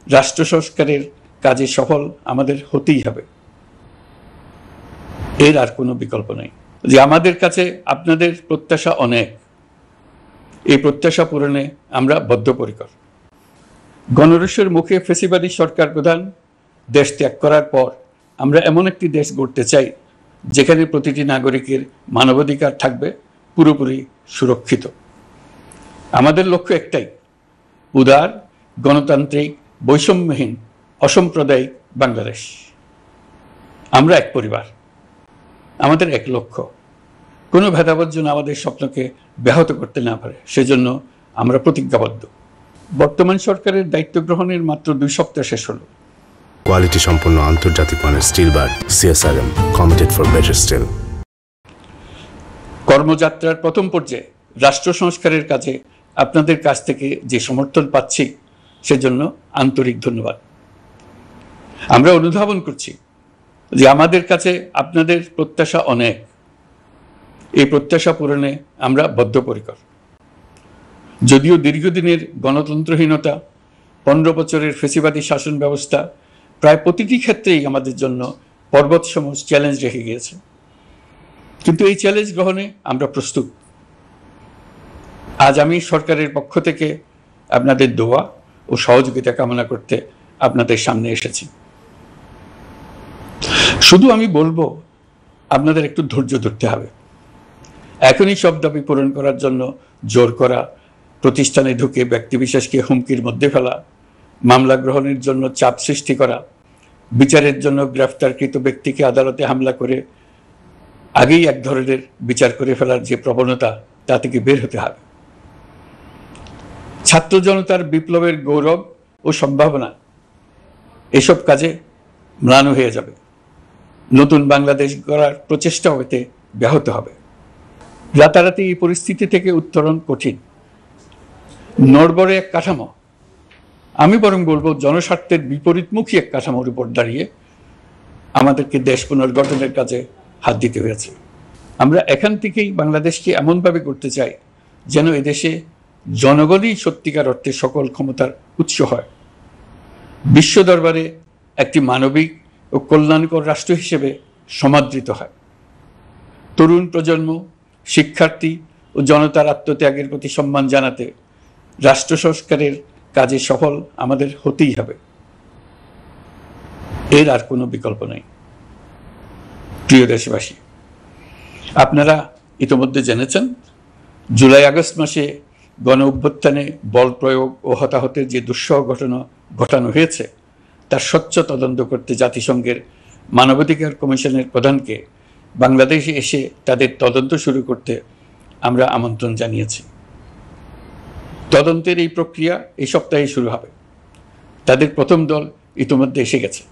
রাষ্ট্র সংস্কারের কাজে সফল আমাদের হতেই হবে, এর আর কোনো বিকল্প নেই। যে আমাদের কাছে আপনাদের প্রত্যাশা অনেক, এই প্রত্যাশা পূরণে আমরা বদ্ধপরিকর। গণরোষের মুখে ফেসিবাদী সরকার প্রধান দেশ ত্যাগ করার পর আমরা এমন একটি দেশ গড়তে চাই যেখানে প্রতিটি নাগরিকের মানবাধিকার থাকবে পুরোপুরি সুরক্ষিত। আমাদের লক্ষ্য একটাই, উদার, গণতান্ত্রিক, বৈষম্যহীন, অসাম্প্রদায়িক বাংলাদেশ। আমরা এক পরিবার, আমাদের এক লক্ষ্য। কোনো ভেদাভেদ যেন আমাদের স্বপ্নকে ব্যাহত করতে না পারে, সেজন্য আমরা প্রতিজ্ঞাবদ্ধ। বর্তমান সরকারের দায়িত্ব গ্রহণের মাত্র 2 সপ্তাহ শেষ হলো। কোয়ালিটি সম্পন্ন আন্তর্জাতিক মানের steel bar CSRM, committed for better steel. কর্মযাত্রার প্রথম পর্যায়ে রাষ্ট্র সংস্কারের কাজে আপনাদের কাছ থেকে যে সমর্থন পাচ্ছি সেজন্য আন্তরিক ধন্যবাদ। আমরা অনুধাবন করছি যে আমাদের কাছে আপনাদের প্রত্যাশা অনেক, এই প্রত্যাশা পূরণে আমরা বদ্ধপরিকর। যদিও দীর্ঘদিনের গণতন্ত্রহীনতা, 15 বছরের ফেসিবাদী শাসন ব্যবস্থা প্রায় প্রতিটি ক্ষেত্রেই আমাদের জন্য পর্বতসম চ্যালেঞ্জ রেখে গিয়েছে, কিন্তু এই চ্যালেঞ্জ গ্রহণে আমরা প্রস্তুত। আজ আমি সরকারের পক্ষ থেকে আপনাদের দোয়া ও সহযোগিতা কামনা করতে আপনাদের সামনে এসেছি। শুধু আমি বলবো, আপনাদের একটু ধৈর্য ধরতে হবে। এখনই সব দাবি পূরণ করার জন্য জোর করা, প্রতিষ্ঠানে ঢুকে ব্যক্তিবিশেষকে হুমকির মধ্যে ফেলা, মামলা গ্রহণের জন্য চাপ সৃষ্টি করা, বিচারের জন্য গ্রেফতারকৃত ব্যক্তিকে আদালতে হামলা করে আগেই এক ধরনের বিচার করে ফেলার যে প্রবণতা, তা থেকে বের হতে হবে। ছাত্র জনতার বিপ্লবের গৌরব ও সম্ভাবনা এসব কাজে ম্লান হয়ে যাবে। নতুন বাংলাদেশ গড়ার প্রচেষ্টা হতে ব্যাহত হবে। রাতারাতি এই পরিস্থিতি থেকে উত্তরণ কঠিন। নড়বড়ে এক কাঠামো, আমি বরং বলবো জনস্বার্থের বিপরীতমুখী এক কাঠামোর উপর দাঁড়িয়ে আমাদেরকে দেশ পুনর্গঠনের কাজে হাত দিতে হয়েছে। আমরা এখান থেকেই বাংলাদেশকে এমনভাবে করতে চাই যেন এদেশে জনগণই সত্যিকার অর্থে সকল ক্ষমতার উৎস হয়, বিশ্ব দরবারে একটি মানবিক ও কল্যাণকর রাষ্ট্র হিসেবে সমাদৃত হয়। তরুণ প্রজন্ম, শিক্ষার্থী ও জনতার আত্মত্যাগের প্রতি সম্মান জানাতে রাষ্ট্র সংস্কারের কাজে সফল আমাদের হতেই হবে, এর আর কোনো বিকল্প নেই। প্রিয় দেশবাসী, আপনারা ইতিমধ্যে জেনেছেন জুলাই আগস্ট মাসে গণ অভ্যুত্থানে বল প্রয়োগ ও হতাহতের যে দুঃসহ ঘটনা ঘটানো হয়েছে তার স্বচ্ছ তদন্ত করতে জাতিসংঘের মানবাধিকার কমিশনের প্রধানকে বাংলাদেশে এসে তাদের তদন্ত শুরু করতে আমরা আমন্ত্রণ জানিয়েছি। তদন্তের এই প্রক্রিয়া এই সপ্তাহে শুরু হবে। তাদের প্রথম দল ইতিমধ্যে এসে গেছে।